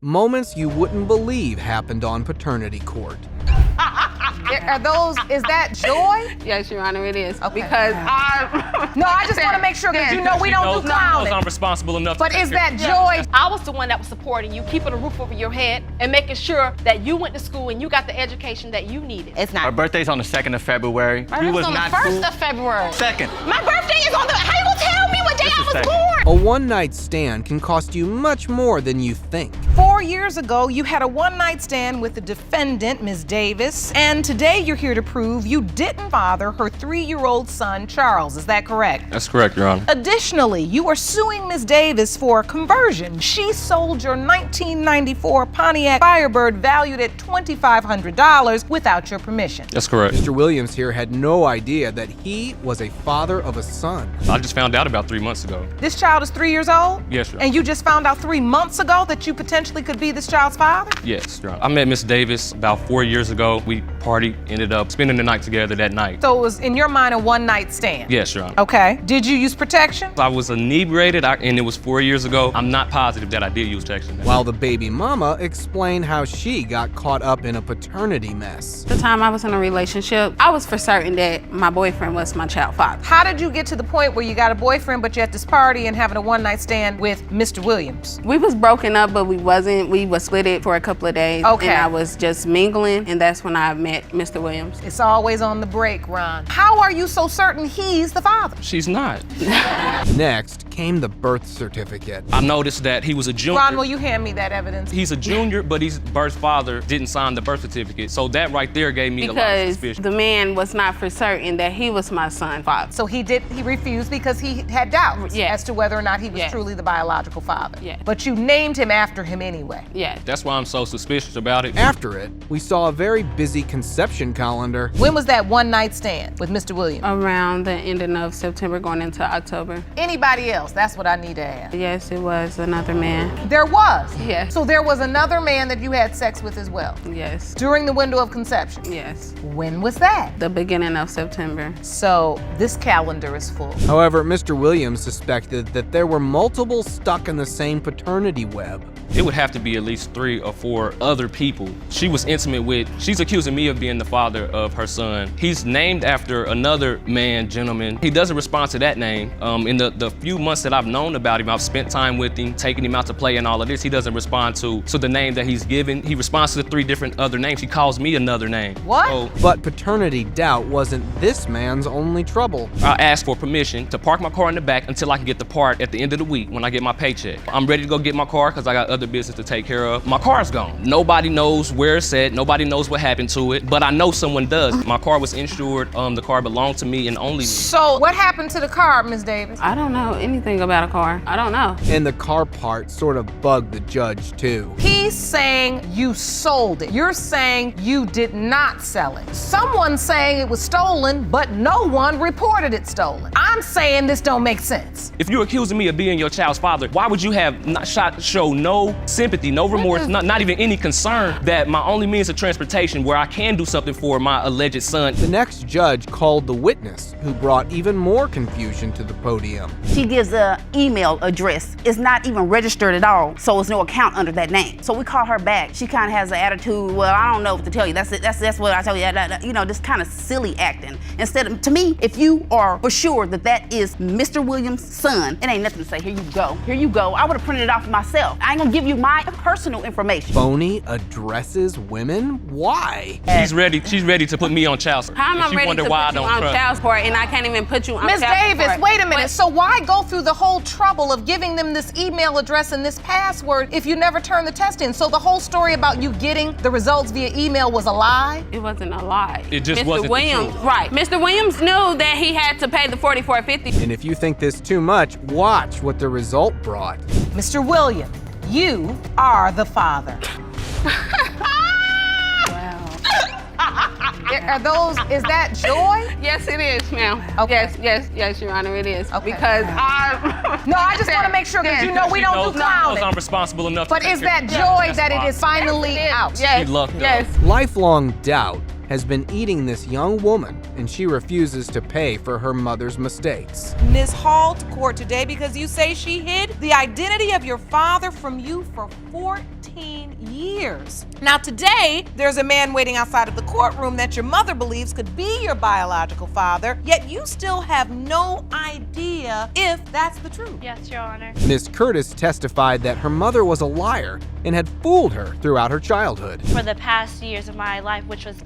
Moments you wouldn't believe happened on paternity court. Is that joy? Yes, Your Honor, it is. Okay. Because No, I just want to make sure, because you know we don't do clowning. I'm responsible enough. But is that joy? I was the one that was supporting you, keeping a roof over your head, and making sure that you went to school and you got the education that you needed. It's Our not. birthday's on the 2nd of February. My birthday's on the 1st of February. 2nd. My birthday is on the. How you gonna tell me what day I was second. born? A one-night stand can cost you much more than you think. 4 years ago, you had a one-night stand with the defendant, Ms. Davis, and today you're here to prove you didn't father her 3-year-old son, Charles. Is that correct? That's correct, Your Honor. Additionally, you are suing Ms. Davis for conversion. She sold your 1994 Pontiac Firebird valued at $2,500 without your permission. That's correct. Mr. Williams here had no idea that he was a father of a son. I just found out about 3 months ago. This child is 3 years old? Yes, Your Honor. And you just found out 3 months ago that you potentially could be this child's father? Yes, Your Honor. I met Miss Davis about 4 years ago. We partied, ended up spending the night together that night. So it was, in your mind, a one-night stand? Yes, Your Honor. Okay. Did you use protection? I was inebriated, and it was 4 years ago. I'm not positive that I did use protection. While the baby mama explained how she got caught up in a paternity mess. the time I was in a relationship, I was for certain that my boyfriend was my child father. How did you get to the point where you got a boyfriend, but you're at this party and having a one-night stand with Mr. Williams? We was broken up, but we wasn't. We was split it for a couple of days. Okay. And I was just mingling, and that's when I met Mr. Williams. It's always on the break, Ron. How are you so certain he's the father? She's not. Next came the birth certificate. I noticed that he was a junior. Ron, will you hand me that evidence? He's a junior, but his birth father didn't sign the birth certificate. So that right there gave me a lot of Because suspicion. the man was not for certain that he was my son's father. So he refused because he had doubts Yeah. as to whether or not he was Yeah. truly the biological father. Yeah. But you named him after him anyway. Yeah. That's why I'm so suspicious about it. After it, we saw a very busy conception calendar. When was that one-night stand with Mr. Williams? Around the ending of September going into October. Anybody else? That's what I need to ask. Yes, it was another man. There was? Yes. So there was another man that you had sex with as well? Yes. During the window of conception? Yes. When was that? The beginning of September. So this calendar is full. However, Mr. Williams suspected that there were multiple stuck in the same paternity web. It would have to be at least 3 or 4 other people she was intimate with. She's accusing me of being the father of her son. He's named after another man, gentleman. He doesn't respond to that name. In the few months that I've known about him, I've spent time with him, taking him out to play and all of this. He doesn't respond to the name that he's given. He responds to the 3 different other names. He calls me another name. What? So But paternity doubt wasn't this man's only trouble. I asked for permission to park my car in the back until I can get the part at the end of the week when I get my paycheck. I'm ready to go get my car because I got other business to take care of. My car's gone. Nobody knows where it's at. Nobody knows what happened to it, but I know someone does. My car was insured. The car belonged to me and only me. So what happened to the car, Ms. Davis? I don't know anything about a car. I don't know. And the car part sort of bugged the judge too. He's saying you sold it. You're saying you did not sell it. Someone's saying it was stolen, but no one reported it stolen. I'm saying this don't make sense. If you're accusing me of being your child's father, why would you have not show no sympathy, no remorse, not even any concern that my only means of transportation where I can do something for my alleged son? The next judge called the witness, who brought even more confusion to the podium. She gives an email address. It's not even registered at all, so it's no account under that name. So we call her back. She kind of has an attitude, well, I don't know what to tell you. That's it. That's what I tell you. You know, this kind of silly acting. Instead of, to me, if you are for sure that that is Mr. Williams' son, it ain't nothing to say, here you go. Here you go. I would have printed it off myself. I ain't gonna give you my personal information. Phony addresses women? Why? She's ready to put me on child support. How am I She ready wonder to why put you I don't on trust. child support and I can't even put you on Ms. child Davis, support? wait a minute. What? So why go through the whole trouble of giving them this email address and this password if you never turn the test in? So the whole story about you getting the results via email was a lie? It wasn't a lie. It just Mr. wasn't the Williams, truth. right. Mr. Williams knew that he had to pay the $44.50. And if you think this too much, watch what the result brought. Mr. Williams, you are the father. Is that joy? Yes, it is, ma'am. Okay. Yes, Your Honor, it is. Okay. Because No, I just want to make sure, because you know we don't do knows clowning. I'm responsible enough But to take is care that of joy That's that why. it is finally out? Yes, She lucked yes. up. Lifelong doubt has been eating this young woman, and she refuses to pay for her mother's mistakes. Ms. Hall to court today because you say she hid the identity of your father from you for 14 years. Now today, there's a man waiting outside of the courtroom that your mother believes could be your biological father, yet you still have no idea if that's the truth. Yes, Your Honor. Miss Curtis testified that her mother was a liar and had fooled her throughout her childhood. For the past years of my life, which was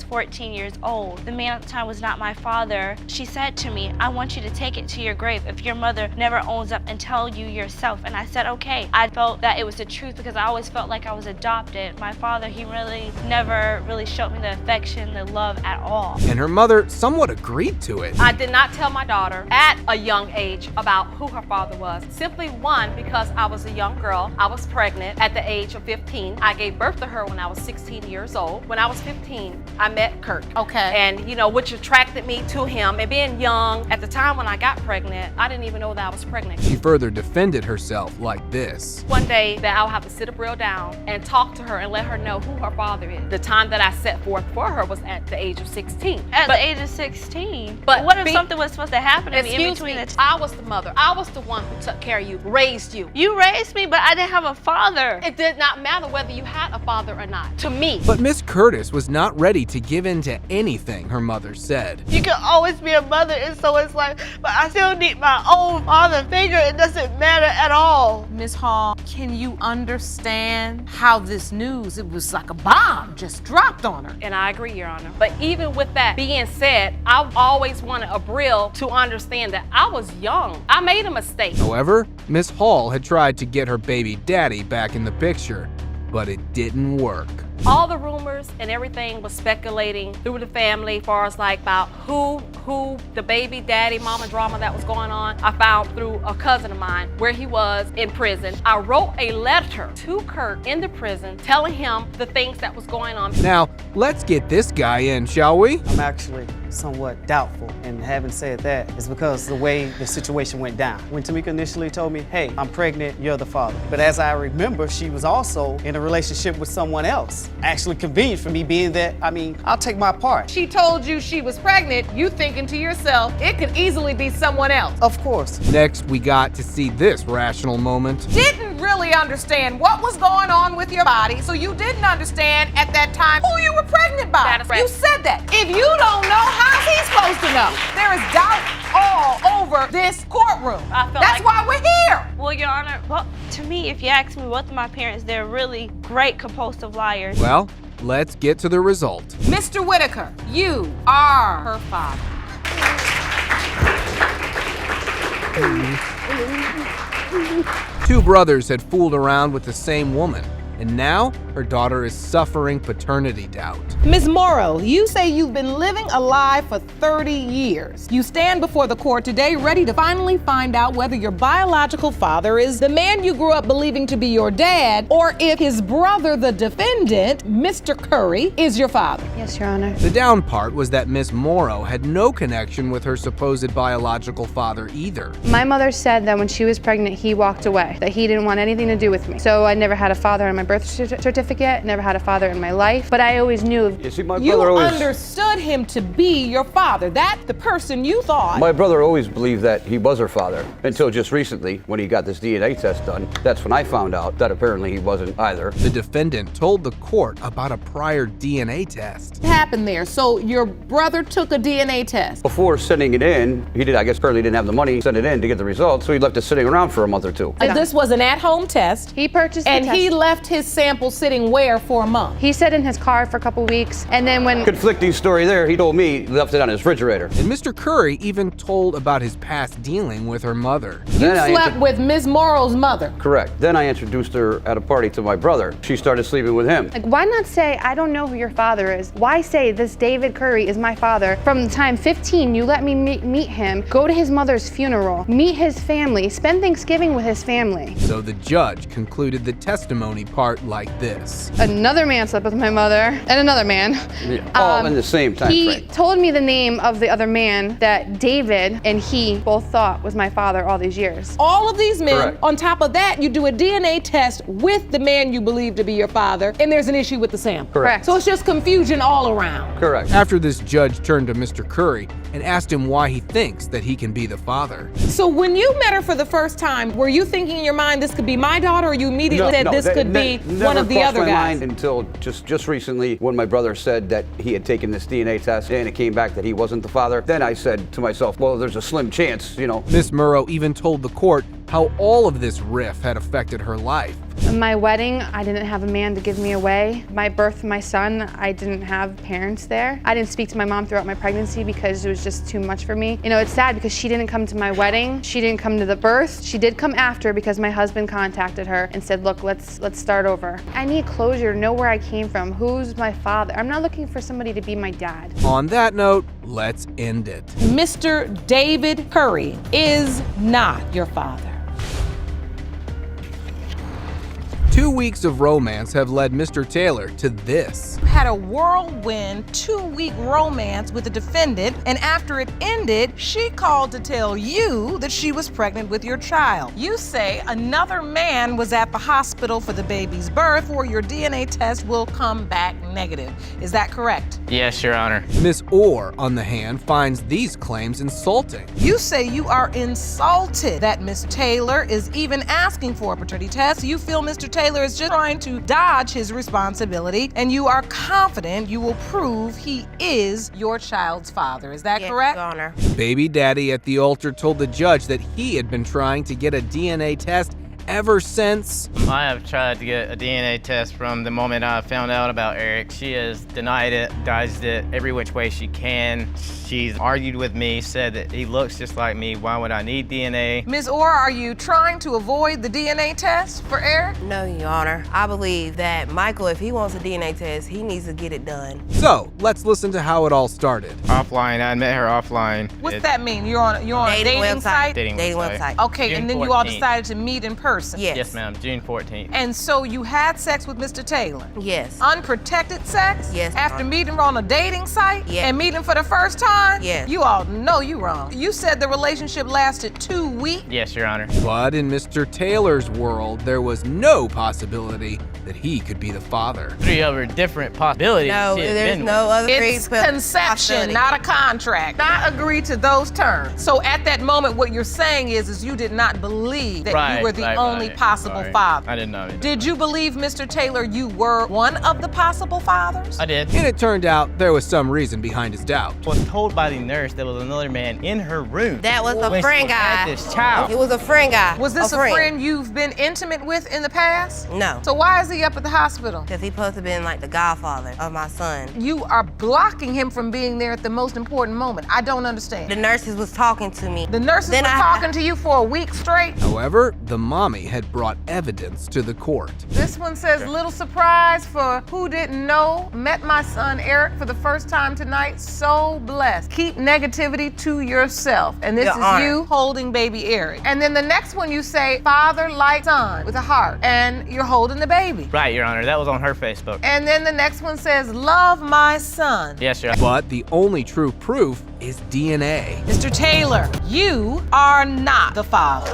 14 years old, the man at the time was not my father. She said to me, I want you to take it to your grave if your mother never owns up and tell you yourself. And I said, okay. I felt that it was the truth because I always felt like I was adopted. My father, he really never really showed me the affection, the love at all. And her mother somewhat agreed to it. I did not tell my daughter at a young age about who her father was. Simply one, because I was a young girl. I was pregnant at the age of 15. I gave birth to her when I was 16 years old. When I was 15, I met Kirk. Okay. And which attracted me to him. And being young, at the time when I got pregnant, I didn't even know that I was pregnant. She further defended herself like this. One day that I'll have to sit up real down and talk to her and let her know who her father is. The time that I set forth for her was at the age of 16. At the age of 16? But what if something was supposed to happen to me in between the I was the mother. I was the one who took care of you, raised you. You raised me, but I didn't have a father. It did not matter whether you had a father or not, to me. But Miss Curtis was not ready to give in to anything her mother said. You can always be a mother, and so it's like, but I still need my own father figure. It doesn't matter at all. Ms. Hall, can you understand how this news, it was like a bomb just dropped on her? And I agree, Your Honor. But even with that being said, I always wanted Abril to understand that I was young. I made a mistake. However, Miss Hall had tried to get her baby daddy back in the picture, but it didn't work. All the rumors and everything was speculating through the family as far as about who the baby daddy mama drama that was going on. I found through a cousin of mine where he was in prison. I wrote a letter to Kirk in the prison telling him the things that was going on. Now, let's get this guy in, shall we? I'm actually somewhat doubtful, and having said that is because the way the situation went down. When Tamika initially told me, hey, I'm pregnant, you're the father. But as I remember, she was also in a relationship with someone else. Actually convenient for me being that, I'll take my part. She told you she was pregnant, you thinking to yourself, it could easily be someone else. Of course. Next, we got to see this rational moment. Didn't really understand what was going on with your body, so you didn't understand at that time who you were pregnant by. That is right. You said that. If you don't know, how's he supposed to know? There is doubt all over this courtroom. That's why we're here. Well, Your Honor, to me, if you ask me, both of my parents, they're really great compulsive liars. Well, let's get to the result. Mr. Whitaker, you are her father. Two brothers had fooled around with the same woman, and now her daughter is suffering paternity doubt. Ms. Morrow, you say you've been living a lie for 30 years. You stand before the court today ready to finally find out whether your biological father is the man you grew up believing to be your dad, or if his brother, the defendant, Mr. Curry, is your father. Yes, Your Honor. The down part was that Miss Morrow had no connection with her supposed biological father either. My mother said that when she was pregnant, he walked away, that he didn't want anything to do with me. So I never had a father in my birth certificate, never had a father in my life, but I always knew. You see, my You brother always understood him to be your father. That's the person you thought. My brother always believed that he was her father, until just recently, when he got this DNA test done. That's when I found out that apparently he wasn't either. The defendant told the court about a prior DNA test. What happened there? So your brother took a DNA test. Before sending it in, he did, I guess, apparently didn't have the money to send it in to get the results, so he left it sitting around for a month or two. And this was an at-home test. He purchased the And test. he left his sample sitting where for a month? He sat in his car for a couple weeks, and then when Conflicting story there, he told me he left it on his refrigerator. And Mr. Curry even told about his past dealing with her mother. You Then I slept with Ms. Morrow's mother. Correct. Then I introduced her at a party to my brother. She started sleeping with him. like, why not say, I don't know who your father is? Why say this David Curry is my father? From the time 15, you let me meet him, go to his mother's funeral, meet his family, spend Thanksgiving with his family. So the judge concluded the testimony part start like this. Another man slept with my mother and another man. All in the same time He frame. told me the name of the other man that David and he both thought was my father all these years. All of these men, Correct. on top of that, you do a DNA test with the man you believe to be your father, and there's an issue with the sample. Correct. So it's just confusion all around. Correct. After this judge turned to Mr. Curry and asked him why he thinks that he can be the father. So when you met her for the first time, were you thinking in your mind this could be my daughter, or you immediately said this could be one of the other my guys? mind until just recently when my brother said that he had taken this DNA test and it came back that he wasn't the father. Then I said to myself, well, there's a slim chance, you know. Miss Murrow even told the court how all of this riff had affected her life. My wedding, I didn't have a man to give me away. My birth of my son, I didn't have parents there. I didn't speak to my mom throughout my pregnancy because it was just too much for me. You know, it's sad because she didn't come to my wedding. She didn't come to the birth. She did come after because my husband contacted her and said, look, let's start over. I need closure, know where I came from, who's my father. I'm not looking for somebody to be my dad. On that note, let's end it. Mr. David Curry is not your father. 2 weeks of romance have led Mr. Taylor to this. Had a whirlwind 2-week romance with the defendant, and after it ended, she called to tell you that she was pregnant with your child. You say another man was at the hospital for the baby's birth, or your DNA test will come back negative. Is that correct? Yes, Your Honor. Miss Orr, on the hand, finds these claims insulting. You say you are insulted that Miss Taylor is even asking for a paternity test. You feel Mr. Taylor is just trying to dodge his responsibility, and you are confident you will prove he is your child's father. Is that correct? Your Honor. Baby daddy at the altar told the judge that he had been trying to get a DNA test ever since. I have tried to get a DNA test from the moment I found out about Eric. She has denied it, dodged it every which way she can. She's argued with me, said that he looks just like me. Why would I need DNA? Ms. Orr, are you trying to avoid the DNA test for Eric? No, Your Honor. I believe that Michael, if he wants a DNA test, he needs to get it done. So, let's listen to how it all started. Offline, I met her offline. What's that mean? You're on a dating site? Dating website. Okay, June and then you all 14th. decided to meet in person? Yes. Yes, ma'am, June 14th. And so you had sex with Mr. Taylor? Yes. Unprotected sex? Yes, After Mom. meeting him on a dating site? Yes. And meeting for the first time? Yes. You all know you wrong. You said the relationship lasted 2 weeks? Yes, Your Honor. But in Mr. Taylor's world, there was no possibility that he could be the father. 3 other different possibilities. No, she had there's been no other It's conception, not a contract. Not agree to those terms. So at that moment, what you're saying is you did not believe that you were the only possible father. I didn't know. Did you believe, Mr. Taylor, you were one of the possible fathers? I did. And it turned out there was some reason behind his doubt. I was told by the nurse there was another man in her room. That was a when friend she had guy. this child. It was a friend guy. Was this a friend you've been intimate with in the past? No. So why is he up at the hospital? Because he supposed to have been like the godfather of my son. You are blocking him from being there at the most important moment. I don't understand. The nurses was talking to me. The nurses were talking to you for a week straight? However, the mommy had brought evidence to the court. This one says, little surprise for who didn't know. Met my son Eric for the first time tonight. So blessed. Keep negativity to yourself. And this Your is Honor. you holding baby Eric. And then the next one you say, father like son with a heart. And you're holding the baby. Right, Your Honor. That was on her Facebook. And then the next one says, love my son. Yes, Your Honor. But the only true proof is DNA. Mr. Taylor, you are not the father.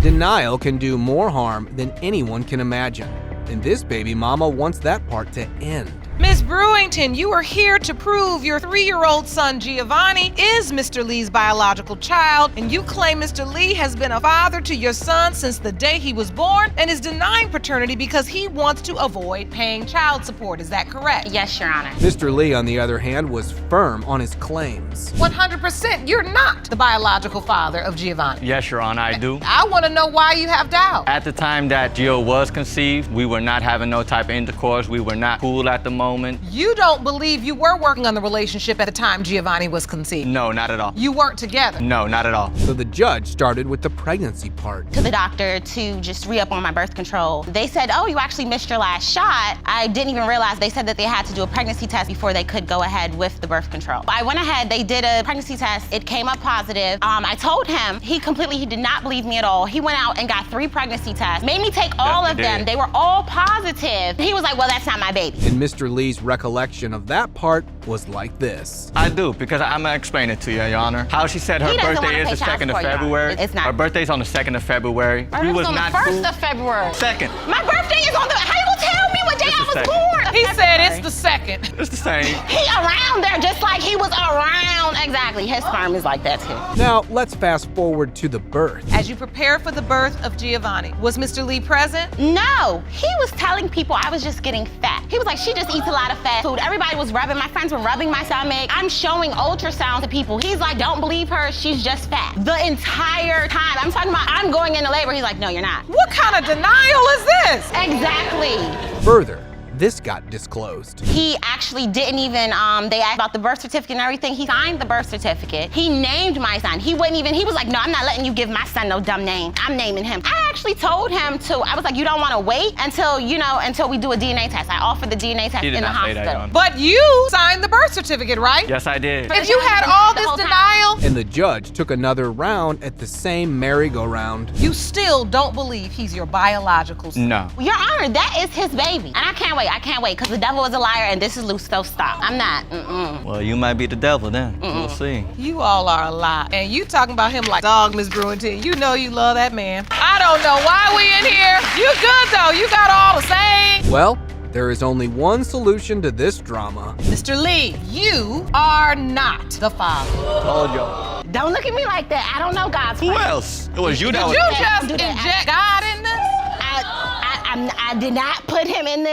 Denial can do more harm than anyone can imagine. And this baby mama wants that part to end. Ms. Brewington, you are here to prove your 3-year-old son Giovanni is Mr. Lee's biological child, and you claim Mr. Lee has been a father to your son since the day he was born and is denying paternity because he wants to avoid paying child support. Is that correct? Yes, Your Honor. Mr. Lee, on the other hand, was firm on his claims. 100%, you're not the biological father of Giovanni. Yes, Your Honor, I do. I want to know why you have doubt. At the time that Gio was conceived, we were not having no type of intercourse. We were not cool at the moment. moment. You don't believe you were working on the relationship at the time Giovanni was conceived? No, not at all. You weren't together? No, not at all. So the judge started with the pregnancy part. To the doctor to just re-up on my birth control. They said, oh, you actually missed your last shot. I didn't even realize they said that they had to do a pregnancy test before they could go ahead with the birth control. I went ahead, they did a pregnancy test. It came up positive. I told him, he did not believe me at all. He went out and got 3 pregnancy tests, made me take all of them. They were all positive. He was like, well, that's not my baby. And Mr. Lee's recollection of that part was like this. I do, because I'm gonna explain it to you, Your Honor. How she said her birthday is the 2nd of February. It's not. Her birthday's on the 2nd of February. My birthday's on the 1st of February. 2nd. My birthday is on the, how you gonna tell me what day I was born? He said it's the 2nd. It's the same. He around there just like he was around. Exactly, his sperm is like that too. Now, let's fast forward to the birth. As you prepare for the birth of Giovanni, was Mr. Lee present? No, he was telling people I was just getting fat. He was like, she just eats a lot of fat food. Everybody was rubbing, my friends were rubbing my stomach. I'm showing ultrasound to people. He's like, don't believe her, she's just fat. The entire time, I'm talking about, I'm going into labor. He's like, no, you're not. What kind of denial is this? Exactly. Further, this got disclosed. He actually didn't even, they asked about the birth certificate and everything. He signed the birth certificate. He named my son. He wouldn't even, he was like, no, I'm not letting you give my son no dumb name. I'm naming him. I actually told him to, I was like, you don't want to wait until, until we do a DNA test. I offered the DNA test in the hospital. But you signed the birth certificate, right? Yes, I did. If you had all this denial, And the judge took another round at the same merry-go-round. you still don't believe he's your biological son. No. Your Honor, that is his baby. And I can't wait, because the devil is a liar and this is loose, so stop. I'm not, Well, you might be the devil then. We'll see. You all are a lie. And you talking about him like dog, Miss Brewington. You know you love that man. I don't know why we in here. You good though, you got all the same. Well, there is only one solution to this drama. Mr. Lee, you are not the father. Told y'all. don't look at me like that. I don't know God's Who plan. else? It was you that Did was. you just inject God in this? I did not put him in this.